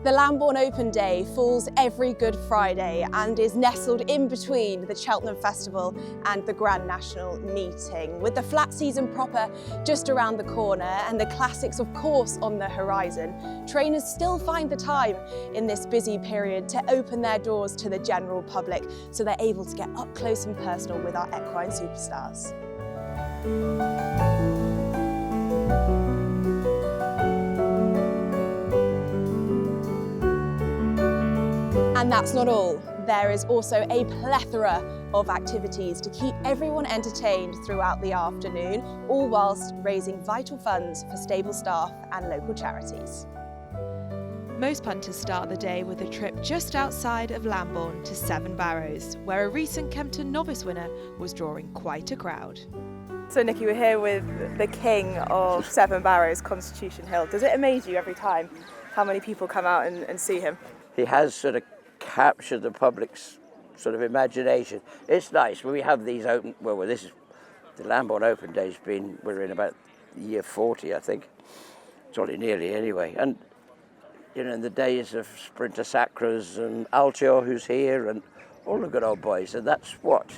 The Lambourn Open Day falls every Good Friday and is nestled in between the Cheltenham Festival and the Grand National Meeting, with the flat season proper just around the corner and the classics of course on the horizon. Trainers still find the time in this busy period to open their doors to the general public, so they're able to get up close and personal with our equine superstars. And that's not all. There is also a plethora of activities to keep everyone entertained throughout the afternoon, all whilst raising vital funds for stable staff and local charities. Most punters start the day with a trip just outside of Lambourn to Seven Barrows, where a recent Kempton novice winner was drawing quite a crowd. So Nikki, we're here with the king of Seven Barrows, Constitution Hill. Does it amaze you every time how many people come out and see him? He has sort of captured the public's sort of imagination. It's nice when we have these open, well this is, the Lambourn Open Day's been, we're in about year 40 I think, jolly nearly anyway, and you know, in the days of Sprinter Sacras and Altior who's here and all the good old boys, and that's what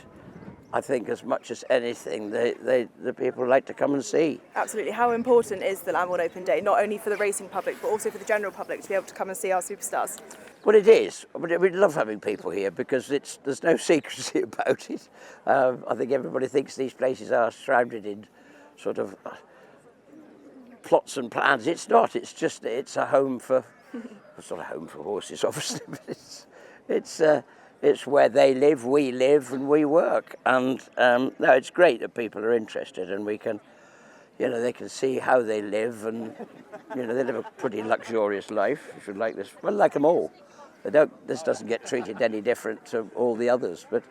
I think as much as anything the people like to come and see. Absolutely. How important is the Lambourn Open Day, not only for the racing public but also for the general public to be able to come and see our superstars? Well, it is. We love having people here because there's no secrecy about it. I think everybody thinks these places are shrouded in sort of plots and plans. It's not. It's a home for. It's not a home for horses, obviously, but it's where they live, we live, and we work. And no, it's great that people are interested, and we can. You know, they can see how they live, and you know, they live a pretty luxurious life. If you like this, well, like them all. This doesn't get treated any different to all the others, but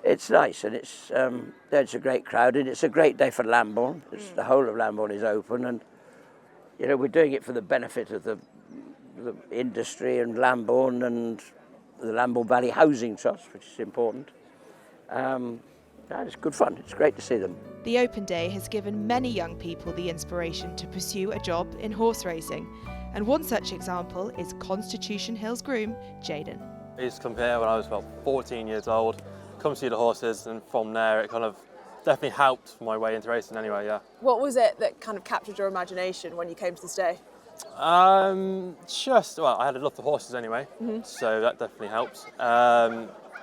it's nice, and it's a great crowd, and it's a great day for Lambourn. The whole of Lambourn is open, and you know, we're doing it for the benefit of the industry and Lambourn and the Lambourn Valley Housing Trust, which is important. It's good fun. It's great to see them. The Open Day has given many young people the inspiration to pursue a job in horse racing. And one such example is Constitution Hill's groom, Jaden. I used to come here when I was about 14 years old, come see the horses, and from there it kind of definitely helped my way into racing anyway, yeah. What was it that kind of captured your imagination when you came to this day? I had a love for horses anyway, so that definitely helps.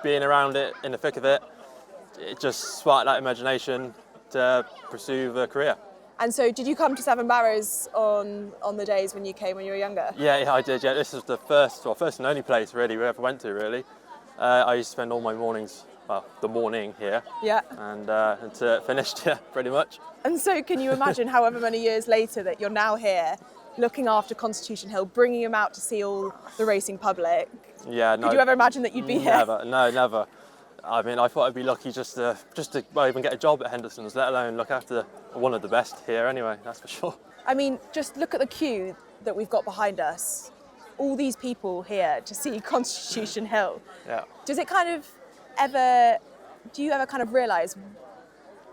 Being around it, in the thick of it, it just sparked that imagination to pursue the career. And so did you come to Seven Barrows on the days when you came when you were younger? Yeah, I did, yeah. This is the first and only place really we ever went to, really. I used to spend all my mornings, the morning here. Yeah. And until it finished, yeah, pretty much. And so can you imagine however many years later that you're now here, looking after Constitution Hill, bringing him out to see all the racing public? Yeah, no. Did you ever imagine that you'd be here? Never. I mean, I thought I'd be lucky just to even get a job at Henderson's, let alone look after one of the best here anyway, that's for sure. I mean, just look at the queue that we've got behind us. All these people here to see Constitution Hill. Yeah. Does it do you ever kind of realise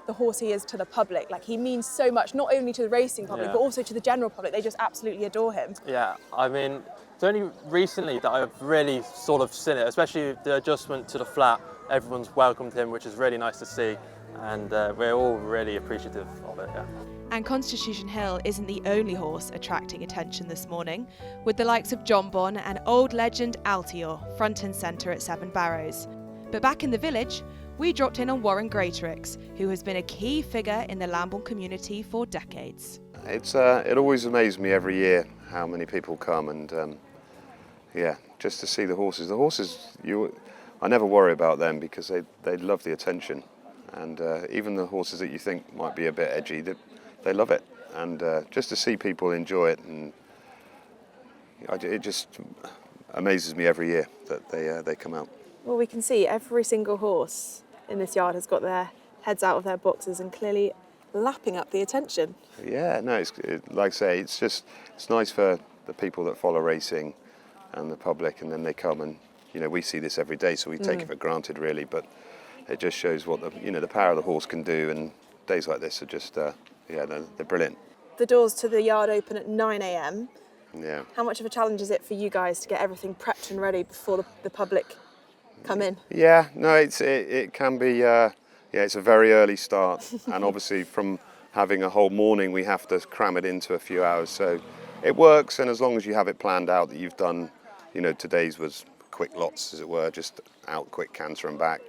the horse he is to the public? Like, he means so much, not only to the racing public, but also to the general public. They just absolutely adore him. Yeah, I mean, it's only recently that I've really sort of seen it, especially the adjustment to the flat. Everyone's welcomed him, which is really nice to see, and we're all really appreciative of it, yeah. And Constitution Hill isn't the only horse attracting attention this morning, with the likes of John Bon and old legend Altior front and centre at Seven Barrows. But back in the village, we dropped in on Warren Greatrix, who has been a key figure in the Lambourn community for decades. It always amazes me every year how many people come, and just to see the horses. The horses, I never worry about them because they love the attention, and even the horses that you think might be a bit edgy, they love it, and just to see people enjoy it, and it just amazes me every year that they come out. Well, we can see every single horse in this yard has got their heads out of their boxes and clearly lapping up the attention. Yeah, no, like I say, it's nice for the people that follow racing and the public, and then they come and, you know, we see this every day, so we take it for granted really, but it just shows what the power of the horse can do, and days like this are just, they're brilliant. The doors to the yard open at 9 a.m. Yeah. How much of a challenge is it for you guys to get everything prepped and ready before the public come in? Yeah, no, it can be. It's a very early start, and obviously from having a whole morning, we have to cram it into a few hours. So it works, and as long as you have it planned out that you've done, today's was quick lots, as it were, just out quick, canter and back.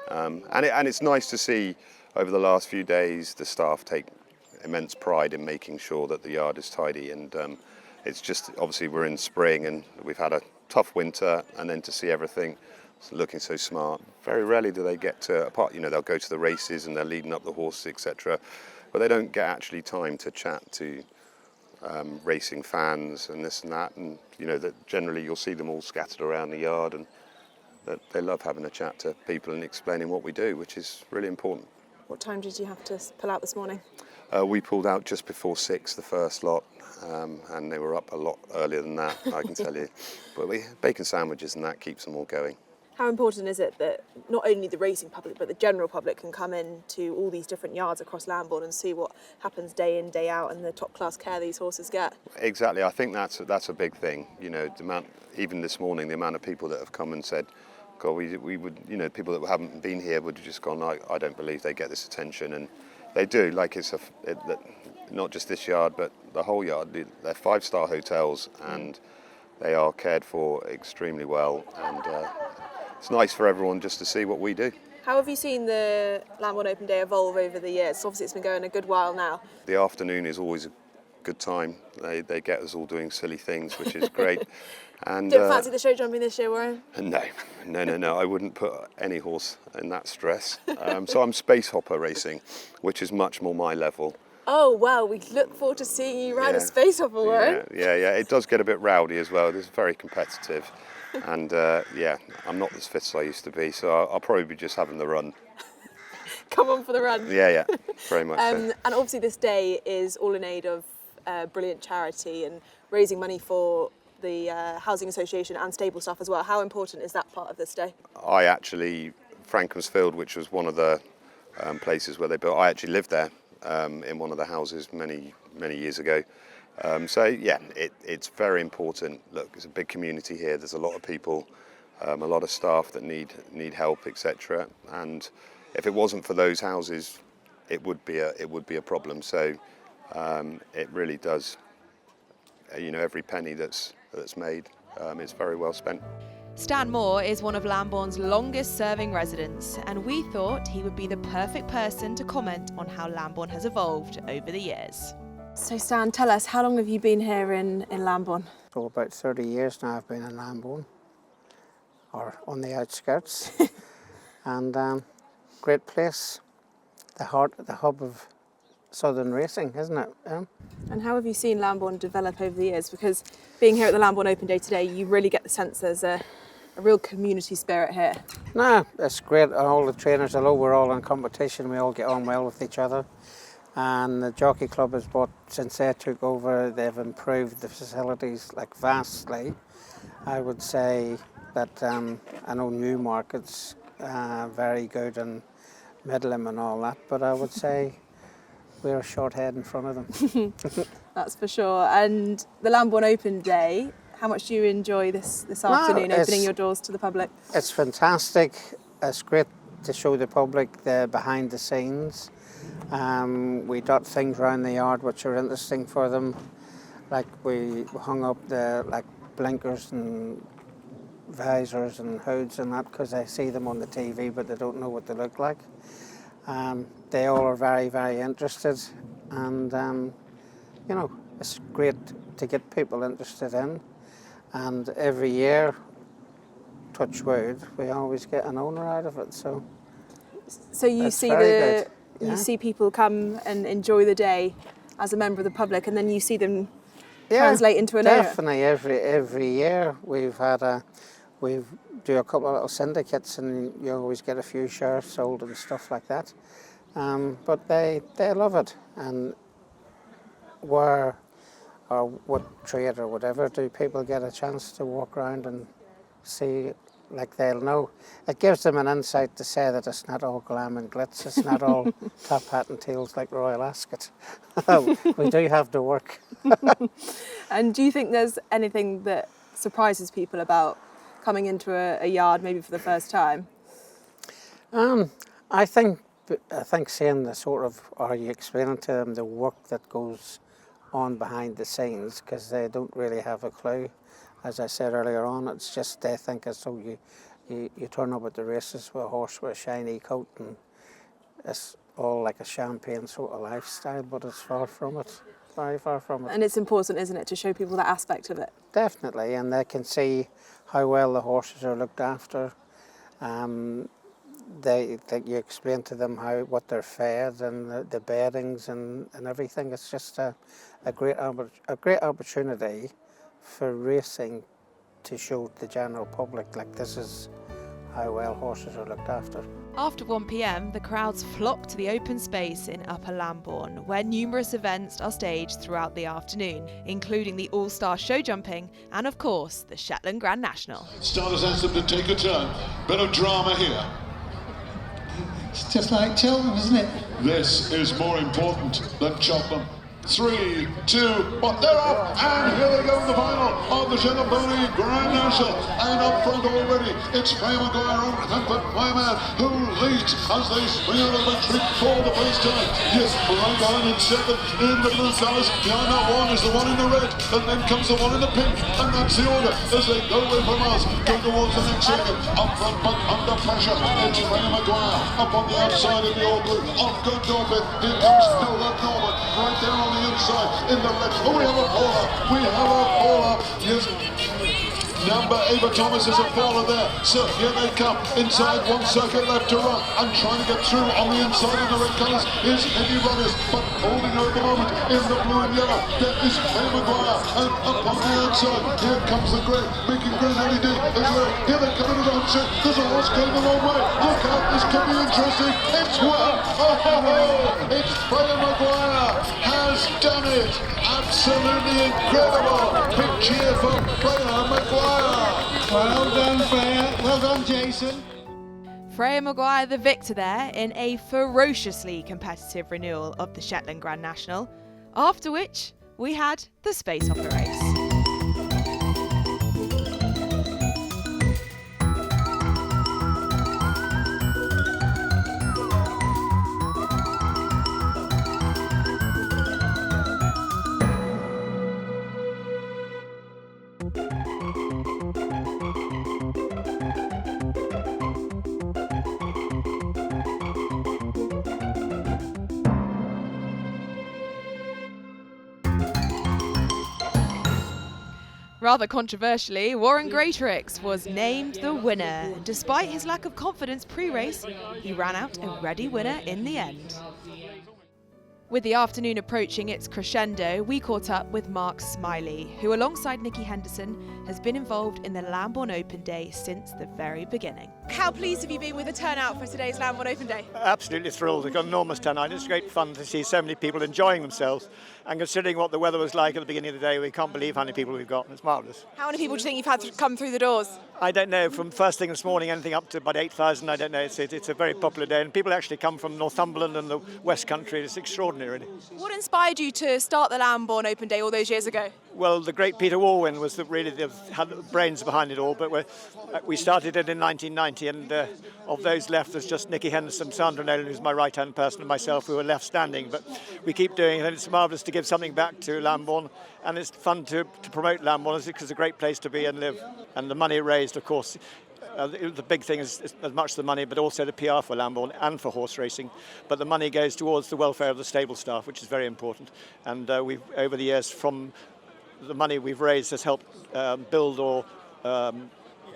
And it's nice to see over the last few days the staff take immense pride in making sure that the yard is tidy, and it's just obviously we're in spring and we've had a tough winter, and then to see everything looking so smart. Very rarely do they get to, apart, they'll go to the races and they're leading up the horses, etc. But they don't get actually time to chat to racing fans and this and that. And, that generally you'll see them all scattered around the yard, and that they love having a chat to people and explaining what we do, which is really important. What time did you have to pull out this morning? We pulled out just before 6, the first lot, and they were up a lot earlier than that, I can tell you. But bacon sandwiches and that keeps them all going. How important is it that not only the racing public but the general public can come in to all these different yards across Lambourn and see what happens day in, day out, and the top class care these horses get? Exactly, I think that's a big thing. The amount, even this morning, the amount of people that have come and said, God, we would, people that haven't been here would have just gone, I don't believe they get this attention, and they do. Like not just this yard, but the whole yard. They're 5-star hotels, and they are cared for extremely well, and it's nice for everyone just to see what we do. How have you seen the Lambourn Open Day evolve over the years? Obviously it's been going a good while now. The afternoon is always a good time. They get us all doing silly things, which is great. And Didn't fancy the show jumping this year, Warren? No. I wouldn't put any horse in that stress. So I'm space hopper racing, which is much more my level. Oh, well, we look forward to seeing you ride a space hopper, Warren. Yeah. It does get a bit rowdy as well. It's very competitive. And I'm not as fit as I used to be, so I'll probably be just having the run. Come on for the run. Yeah, very much so. And obviously this day is all in aid of brilliant charity and raising money for the Housing Association and stable staff as well. How important is that part of this day? I actually, Frankhamsfield, which was one of the places where they built, I actually lived there in one of the houses many years ago. It's very important. Look, it's a big community here. There's a lot of people, a lot of staff that need help, etc. And if it wasn't for those houses, it would be a problem. So it really does. Every penny that's made is very well spent. Stan Moore is one of Lambourn's longest serving residents, and we thought he would be the perfect person to comment on how Lambourn has evolved over the years. So Stan, tell us, how long have you been here in Lambourn? So about 30 years now I've been in Lambourn, or on the outskirts. And great place, the hub of southern racing, isn't it? And how have you seen Lambourn develop over the years? Because being here at the Lambourn Open Day today, you really get the sense there's a real community spirit here. No, it's great. All the trainers, although we're all in competition, we all get on well with each other. And the Jockey Club has since they took over, they've improved the facilities vastly. I would say that I know Newmarket's very good, and Midland and all that, but I would say we're a short head in front of them. That's for sure. And the Lambourn Open Day, how much do you enjoy this afternoon, opening your doors to the public? It's fantastic. It's great to show the public the behind the scenes. We dot things around the yard which are interesting for them. Like we hung up the blinkers and visors and hoods and that, because they see them on the TV but they don't know what they look like. They all are very, very interested, and it's great to get people interested in. And every year, touch wood, we always get an owner out of it. So you see you see people come and enjoy the day as a member of the public, and then you see them translate into an owner. Definitely, every year we do a couple of little syndicates, and you always get a few shares sold and stuff like that. But they love it. And what trade or whatever do people get a chance to walk around and see like they'll know. It gives them an insight to say that it's not all glam and glitz, it's not all top hat and tails like Royal Ascot. We do have to work. And do you think there's anything that surprises people about coming into a yard maybe for the first time? I think seeing the sort of, or you explaining to them the work that goes on behind the scenes, because they don't really have a clue. As I said earlier on, it's just they think as though you turn up at the races with a horse with a shiny coat and it's all like a champagne sort of lifestyle, but it's far from it, very far from it. And it's important, isn't it, to show people that aspect of it? Definitely, and they can see how well the horses are looked after. You explain to them what they're fed and the beddings and everything. It's just a great opportunity for racing to show the general public, like, this is how well horses are looked after. After 1 p.m, the crowds flock to the open space in Upper Lambourn, where numerous events are staged throughout the afternoon, including the All-Star show jumping and, of course, the Shetland Grand National. Starters asked them to take a turn. Bit of drama here. It's just like Cheltenham, isn't it? This is more important than Cheltenham. 3, 2, 1, they're off, and here they go in the final of the Shetland Pony Grand National. And up front already, it's Freya Maguire and but my man who leads as they swing out of the retreat for the first time. Yes, right on in second in the blue colours. Behind that one is the one in the red, and then comes the one in the pink, and that's the order as they go away from us, go towards the next second. Up front, but under pressure, it's Freya Maguire up on the outside of the all blue. Off good Norman, here comes Nolan Norman, right there on the inside in the red. Oh, we have a faller. We have a faller. Yes. Number Ava Thomas is a faller there. So here they come. Inside, one circuit left to run. And trying to get through on the inside of the red colours is Eddie Runners. But holding her at the moment in the blue and yellow. There is Faye Maguire. And up on the outside, here comes the grey. Making great LED as well. Here they come into the onset. There's a horse going the wrong way. Look out, this could be interesting. It's one. Oh, it's Faye Maguire has done it. Absolutely incredible. Big cheer for Faye Maguire. Well done, Freya. Well done, Jason. Freya Maguire the victor there in a ferociously competitive renewal of the Shetland Grand National, after which we had the Space Opera race. Rather controversially, Warren Greatrix was named the winner. Despite his lack of confidence pre-race, he ran out a ready winner in the end. With the afternoon approaching its crescendo, we caught up with Mark Smiley, who alongside Nicky Henderson has been involved in the Lambourn Open Day since the very beginning. How pleased have you been with the turnout for today's Lambourn Open Day? Absolutely thrilled. We've got an enormous turnout. It's great fun to see so many people enjoying themselves, and considering what the weather was like at the beginning of the day, we can't believe how many people we've got. It's marvellous. How many people do you think you've had to come through the doors? I don't know, from first thing this morning, anything up to about 8,000, I don't know. It's a very popular day, and people actually come from Northumberland and the West Country. It's extraordinary, really. What inspired you to start the Lambourn Open Day all those years ago? Well, the great Peter Warwin was had the brains behind it all, but we started it in 1990, and of those left, there's just Nicky Henderson, Sandra Nolan, who's my right-hand person, and myself, who are left standing. But we keep doing it, and it's marvellous to give something back to Lambourn, and it's fun to promote Lambourn, because it's a great place to be and live. And the money raised, of course, the big thing is as much the money, but also the PR for Lambourn and for horse racing. But the money goes towards the welfare of the stable staff, which is very important. And we've, over the years, from the money we've raised, has helped build or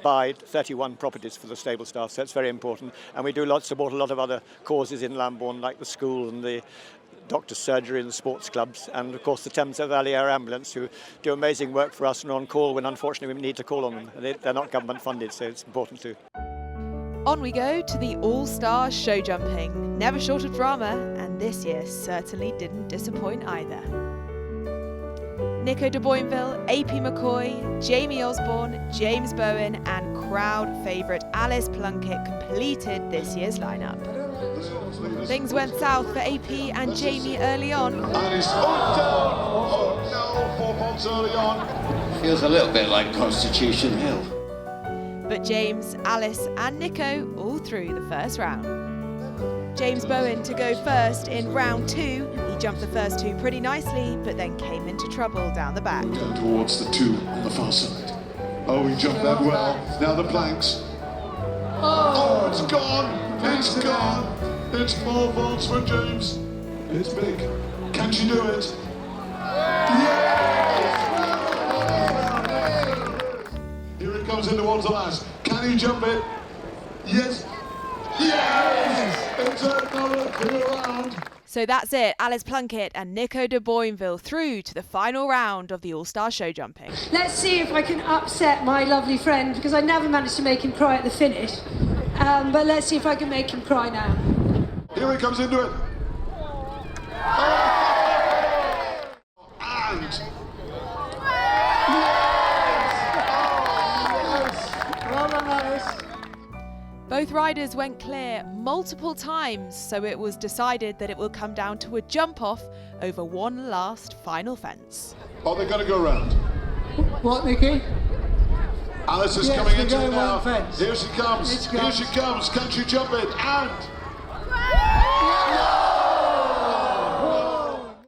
buy 31 properties for the stable staff, so it's very important. And we do support a lot of other causes in Lambourn, like the school and the doctor's surgery and the sports clubs, and of course the Thames Valley Air Ambulance, who do amazing work for us and are on call when unfortunately we need to call on them. They're not government funded, so it's important too. On we go to the All-Star show jumping, never short of drama, and this year certainly didn't disappoint either. Nico de Boinville, AP McCoy, Jamie Osborne, James Bowen and crowd favourite Alice Plunkett completed this year's lineup. Things went south for AP and Jamie early on. And he's down. No, 4 faults early on. Feels a little bit like Constitution Hill. But James, Alice and Nico all through the first round. James Bowen to go first in round 2. He jumped the first 2 pretty nicely, but then came into trouble down the back. Down towards the 2 on the far side. Oh, he jumped that well. Now the planks. Oh, it's gone. It's gone. It's 4 faults for James. It's big. Can she do it? Yes! Here it comes in towards the last. Can he jump it? Yes. Yes! It's another clear round. So that's it, Alice Plunkett and Nico de Boinville through to the final round of the All-Star show jumping. Let's see if I can upset my lovely friend, because I never managed to make him cry at the finish. But let's see if I can make him cry now. Here he comes into it. Oh! And... Well done, Alice. Both riders went clear multiple times, so it was decided that it will come down to a jump-off over one last final fence. Oh, they're going to go round. What, Nicky? Alice is Yes, coming they're into going it now. one fence. Here she comes. Here she comes. Can she jump it?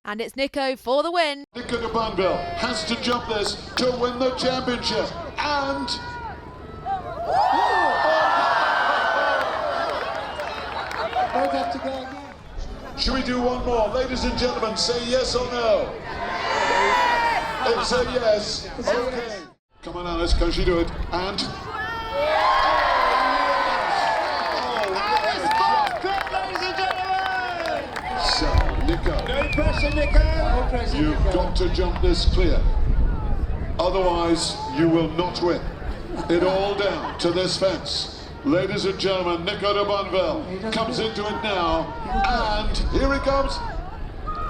And it's Nico for the win. Nico de Boinville has to jump this to win the championship. And... Both have to go again. Should we do one more? Ladies and gentlemen, say yes or no. It's a yes. Okay. Come on, Alice, can she do it? And... Alice Plunkett, ladies and gentlemen! So, Nico. No pressure, Nico. No pressure, You've Nico. got to jump this clear. Otherwise, you will not win. It all down to this fence. Ladies and gentlemen, Nico de Boinville comes into it now, and here he comes. Oh,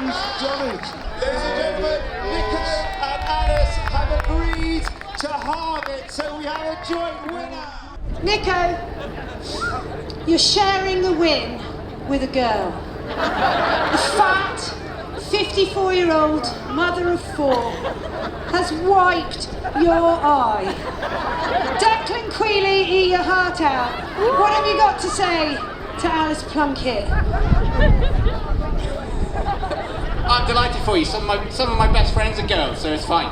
he's done it. Ladies and gentlemen, Nico and Alice have agreed to halve it, so we have a joint winner. Nico, you're sharing the win with a girl. The fat, 54-year-old mother of 4 has wiped your eye. Declan Quealy, eat your heart out. What have you got to say to Alice Plunkett? I'm delighted for you. Some of my best friends are girls, so it's fine.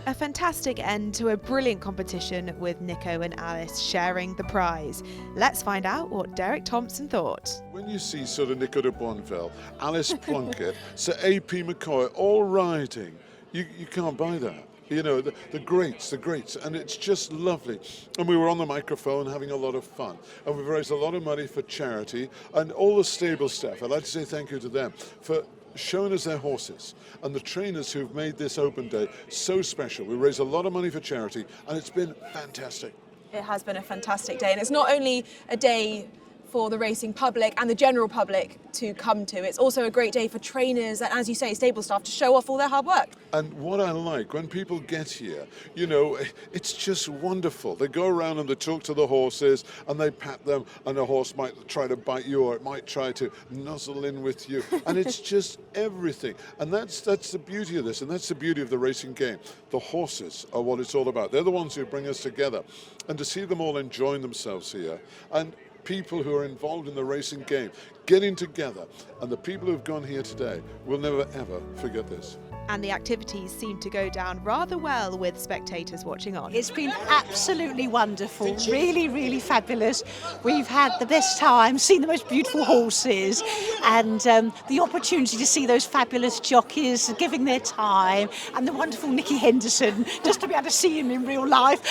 A fantastic end to a brilliant competition with Nico and Alice sharing the prize. Let's find out what Derek Thompson thought. When you see sort of Nico de Boinville, Alice Plunkett, Sir A.P. McCoy all riding, you can't buy that. You know, the greats, and it's just lovely. And we were on the microphone having a lot of fun. And we've raised a lot of money for charity, and all the stable staff, I'd like to say thank you to them for showing us their horses and the trainers who've made this open day so special. We raised a lot of money for charity, and it's been fantastic. It has been a fantastic day, and it's not only a day for the racing public and the general public to come to. It's also a great day for trainers and, as you say, stable staff to show off all their hard work. And what I like, when people get here, you know, it's just wonderful. They go around and they talk to the horses and they pat them, and the horse might try to bite you, or it might try to nuzzle in with you. And it's just everything. And that's the beauty of this, and that's the beauty of the racing game. The horses are what it's all about. They're the ones who bring us together. And to see them all enjoying themselves here, and people who are involved in the racing game getting together, and the people who've gone here today will never ever forget this. And the activities seem to go down rather well with spectators watching on. It's been absolutely wonderful, really, really fabulous. We've had the best time, seen the most beautiful horses, and the opportunity to see those fabulous jockeys giving their time, and the wonderful Nicky Henderson, just to be able to see him in real life.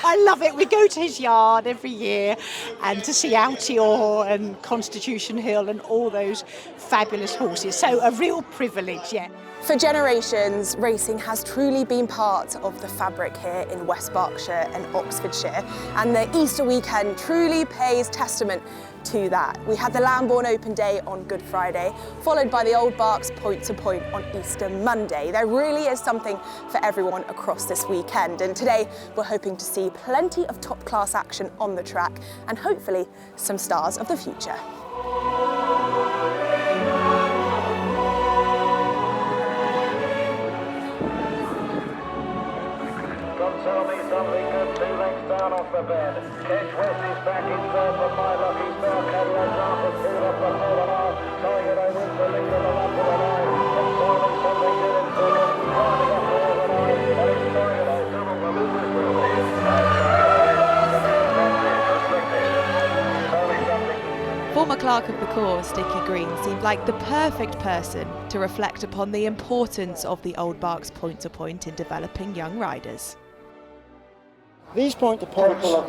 I love it. We go to his yard every year, and to see Altior and Constitution Hill and all those fabulous horses. So a real privilege, yeah. For generations, racing has truly been part of the fabric here in West Berkshire and Oxfordshire, and the Easter weekend truly pays testament to that. We had the Lambourn Open day on Good Friday, followed by the Old Berks Point-to-Point on Easter Monday. There really is something for everyone across this weekend, and today we're hoping to see plenty of top-class action on the track and hopefully some stars of the future. Tell me something good, 2 lengths down off the bed. Kedge West is back in third for 5 lucky star. Cadillac Arthur pulled up before the last. Tiger I wins the lead on the lap of the line. And tell me something good in second. Climbing up over the line. And it's Tiger I double the movement will. Tell me something. Former clerk of the course, Dickie Green, seemed like the perfect person to reflect upon the importance of the Old Berks Point-to-Point in developing young riders. These point-to-points are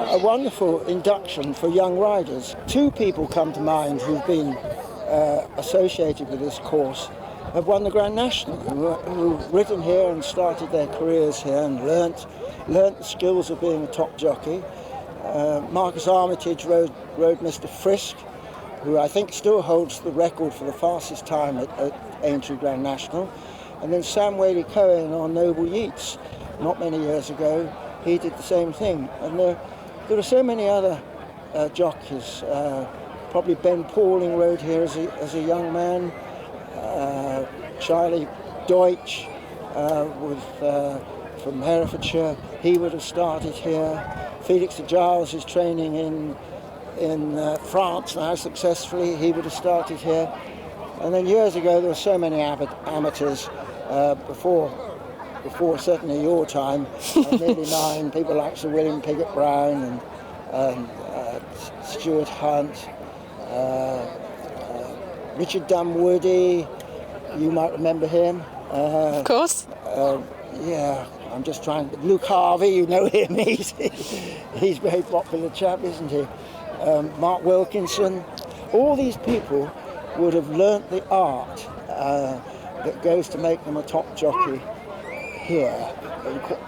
a wonderful induction for young riders. 2 people come to mind who've been associated with this course, have won the Grand National, who've ridden here and started their careers here and learnt the skills of being a top jockey. Marcus Armitage rode Mr. Frisk, who I think still holds the record for the fastest time at Aintree Grand National. And then Sam Whaley-Cohen on Noble Yeats, not many years ago. He did the same thing, and there are so many other jockeys. Probably Ben Pauling rode here as a young man. Charlie Deutsch from Herefordshire, he would have started here. Felix de Giles is training in France now successfully. He would have started here. And then years ago there were so many amateurs before certainly your time, nearly 9, people like Sir William Piggott-Brown and Stuart Hunt, Richard Dunwoody, you might remember him. Of course. Yeah, I'm just trying. Luke Harvey, you know him, he's a very popular chap, isn't he? Mark Wilkinson. All these people would have learnt the art that goes to make them a top jockey here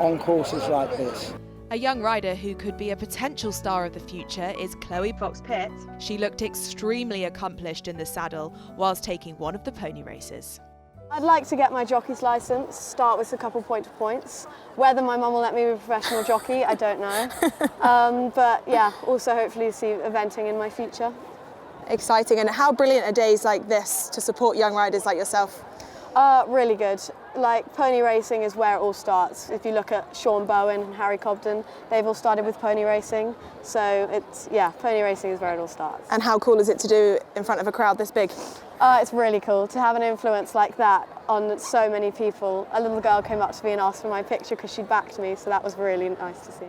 on courses like this. A young rider who could be a potential star of the future is Chloe Box-Pitt. She looked extremely accomplished in the saddle whilst taking one of the pony races. I'd like to get my jockey's licence, start with a couple point-to-points. Whether my mum will let me be a professional jockey, I don't know. But yeah, also hopefully see eventing in my future. Exciting, and how brilliant are days like this to support young riders like yourself? Really good. Like, pony racing is where it all starts. If you look at Sean Bowen and Harry Cobden, they've all started with pony racing. So pony racing is where it all starts. And how cool is it to do in front of a crowd this big? It's really cool to have an influence like that on so many people. A little girl came up to me and asked for my picture because she backed me, so that was really nice to see.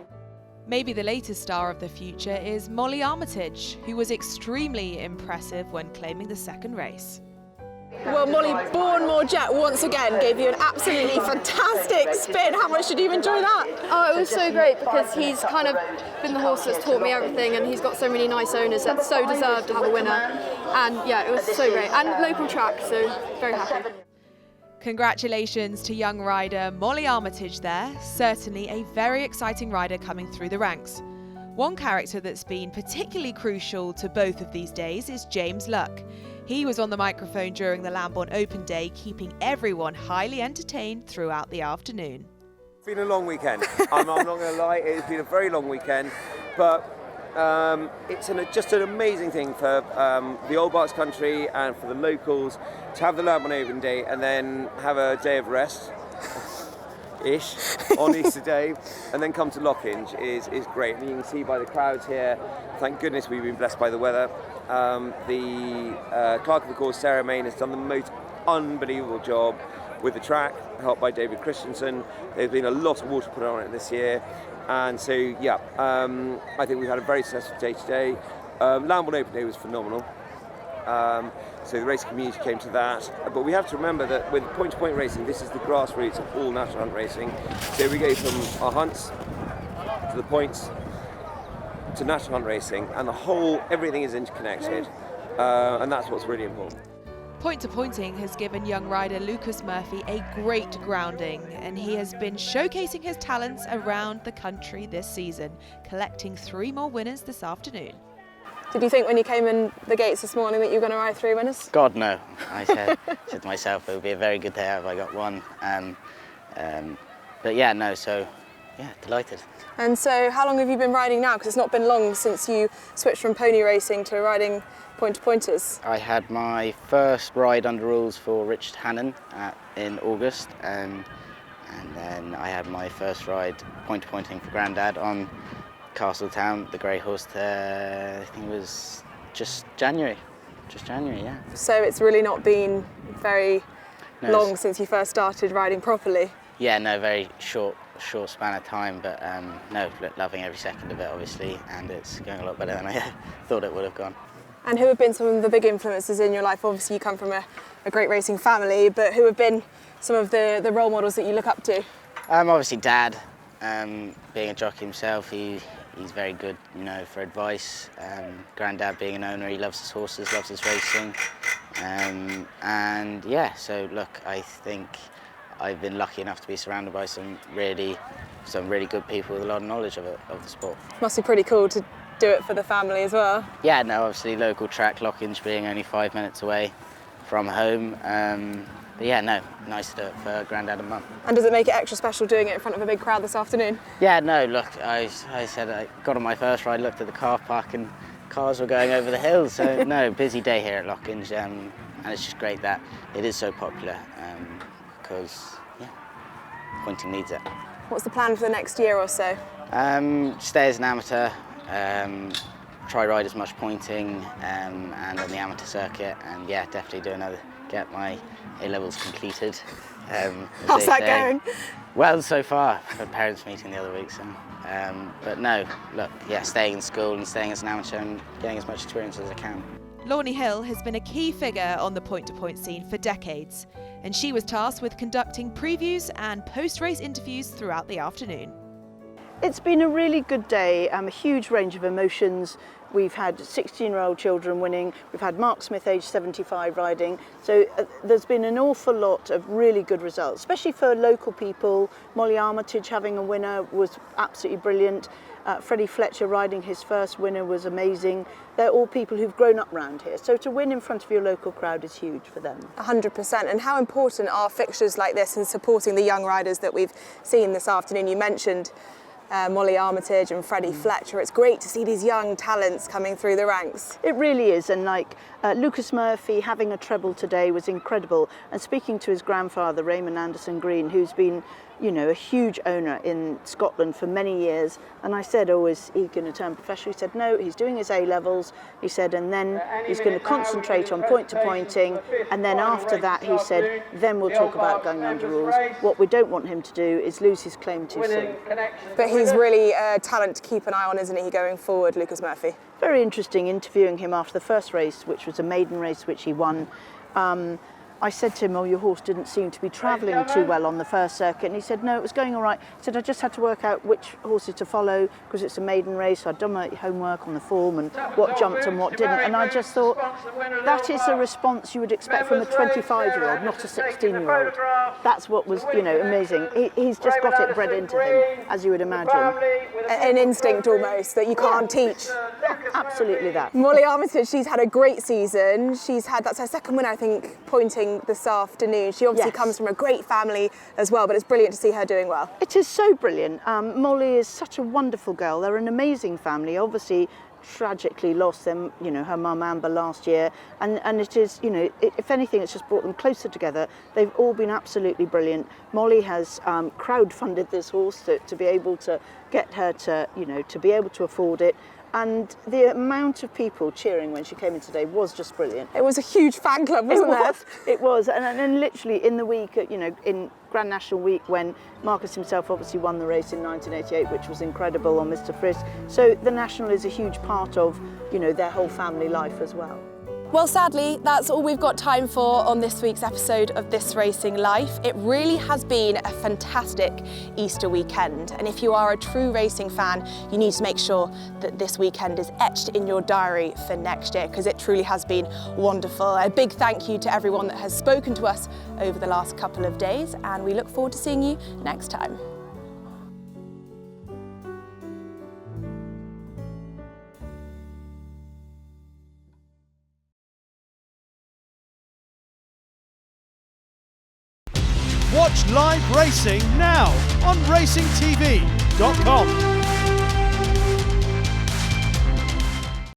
Maybe the latest star of the future is Molly Armitage, who was extremely impressive when claiming the 2nd race. Well, Molly, Bournemore Jet once again gave you an absolutely fantastic spin. How much did you enjoy that? Oh, it was so great because he's kind of been the horse that's taught me everything, and he's got so many nice owners that so deserved to have a winner. And yeah, it was so great. And local track, so very happy. Congratulations to young rider Molly Armitage there. Certainly a very exciting rider coming through the ranks. One character that's been particularly crucial to both of these days is James Luck. He was on the microphone during the Lambourn Open day, keeping everyone highly entertained throughout the afternoon. It's been a long weekend. I'm not going to lie, it's been a very long weekend, but it's just an amazing thing for the Old Berks country and for the locals to have the Lambourn Open day and then have a day of rest. Ish on Easter Day, and then come to Lockinge is great. And you can see by the crowds here, thank goodness we've been blessed by the weather. The clerk of the course, Sarah Main, has done the most unbelievable job with the track, helped by David Christensen. There's been a lot of water put on it this year, and so yeah, I think we've had a very successful day today. Lambourn Open Day was phenomenal. So the race community came to that, but we have to remember that with point-to-point racing, this is the grassroots of all national hunt racing. So we go from our hunts to the points to national hunt racing, and everything is interconnected, and that's what's really important. Point-to-pointing has given young rider Lucas Murphy a great grounding, and he has been showcasing his talents around the country this season, collecting 3 more winners this afternoon. Did you think when you came in the gates this morning that you were going to ride 3 winners? God, no. I said to myself, it would be a very good day out if I got one. But yeah, no, so yeah, delighted. And so how long have you been riding now? Because it's not been long since you switched from pony racing to riding point-to-pointers. I had my first ride under rules for Richard Hannon in August, and then I had my first ride point-to-pointing for Grandad on Castletown, the grey horse, I think it was just January, yeah. So it's really not been very long since you first started riding properly? Yeah, no, very short span of time, but no, loving every second of it, obviously, and it's going a lot better than I thought it would have gone. And who have been some of the big influences in your life? Obviously you come from a great racing family, but who have been some of the role models that you look up to? Obviously Dad, being a jockey himself, he's very good, you know, for advice. Grandad being an owner, he loves his horses, loves his racing. And yeah, so look, I think I've been lucky enough to be surrounded by some really good people with a lot of knowledge of the sport. Must be pretty cool to do it for the family as well. Yeah, no, obviously local track, Lockinge being only 5 minutes away from home. But yeah, no, nice to do it for Grandad and Mum. And does it make it extra special doing it in front of a big crowd this afternoon? Yeah, no, look, I said I got on my first ride, looked at the car park and cars were going over the hills. So no, busy day here at Lockinge, and it's just great that it is so popular because, yeah, pointing needs it. What's the plan for the next year or so? Stay as an amateur, try ride as much pointing and on the amateur circuit, and yeah, definitely get my A-levels completed. How's that going? Well, so far. I had a parents' meeting the other week, so. But no, look, yeah, staying in school and staying as an amateur and getting as much experience as I can. Lornie Hill has been a key figure on the point-to-point scene for decades, and she was tasked with conducting previews and post-race interviews throughout the afternoon. It's been a really good day, a huge range of emotions. We've had 16-year-old children winning, we've had Mark Smith, age 75, riding. So there's been an awful lot of really good results, especially for local people. Molly Armitage having a winner was absolutely brilliant. Freddie Fletcher riding his first winner was amazing. They're all people who've grown up around here. So to win in front of your local crowd is huge for them. 100%. And how important are fixtures like this in supporting the young riders that we've seen this afternoon? You mentioned Molly Armitage and Freddie Fletcher. It's great to see these young talents coming through the ranks. It really is, and like Lucas Murphy having a treble today was incredible, and speaking to his grandfather Raymond Anderson Green, who's been, you know, a huge owner in Scotland for many years, and I said, oh, is he going to turn professional? He said no, he's doing his A-levels, he said, and then he's going to concentrate on point-to-pointing, and then after that, he said, then we'll talk about going under rules. What we don't want him to do is lose his claim too soon. But he's really a talent to keep an eye on, isn't he, going forward, Lucas Murphy? Very interesting interviewing him after the first race, which was a maiden race, which he won. I said to him, oh, your horse didn't seem to be travelling too well on the first circuit. And he said, no, it was going all right. He said, I just had to work out which horses to follow because it's a maiden race. So I'd done my homework on the form and what jumped and what didn't. And I just thought, that is a response you would expect from a 25-year-old, not a 16-year-old. That's what was, you know, amazing. He's just got it bred into him, as you would imagine. An instinct almost that you can't teach. Absolutely that. Molly Armitage, she's had a great season. That's her second win, I think, pointing this afternoon. She obviously comes from a great family as well, but it's brilliant to see her doing well. It is so brilliant. Molly is such a wonderful girl. They're an amazing family. Obviously, tragically lost them, you know, her mum Amber last year, and it is, you know, if anything, it's just brought them closer together. They've all been absolutely brilliant. Molly has crowd-funded this horse to be able to get her to, you know, to be able to afford it. And the amount of people cheering when she came in today was just brilliant. It was a huge fan club, wasn't it? It was, and literally in the week, you know, in Grand National Week, when Marcus himself obviously won the race in 1988, which was incredible on Mr. Frisk. So the National is a huge part of, you know, their whole family life as well. Well, sadly, that's all we've got time for on this week's episode of This Racing Life. It really has been a fantastic Easter weekend. And if you are a true racing fan, you need to make sure that this weekend is etched in your diary for next year, because it truly has been wonderful. A big thank you to everyone that has spoken to us over the last couple of days, and we look forward to seeing you next time. Watch live racing now on racingtv.com.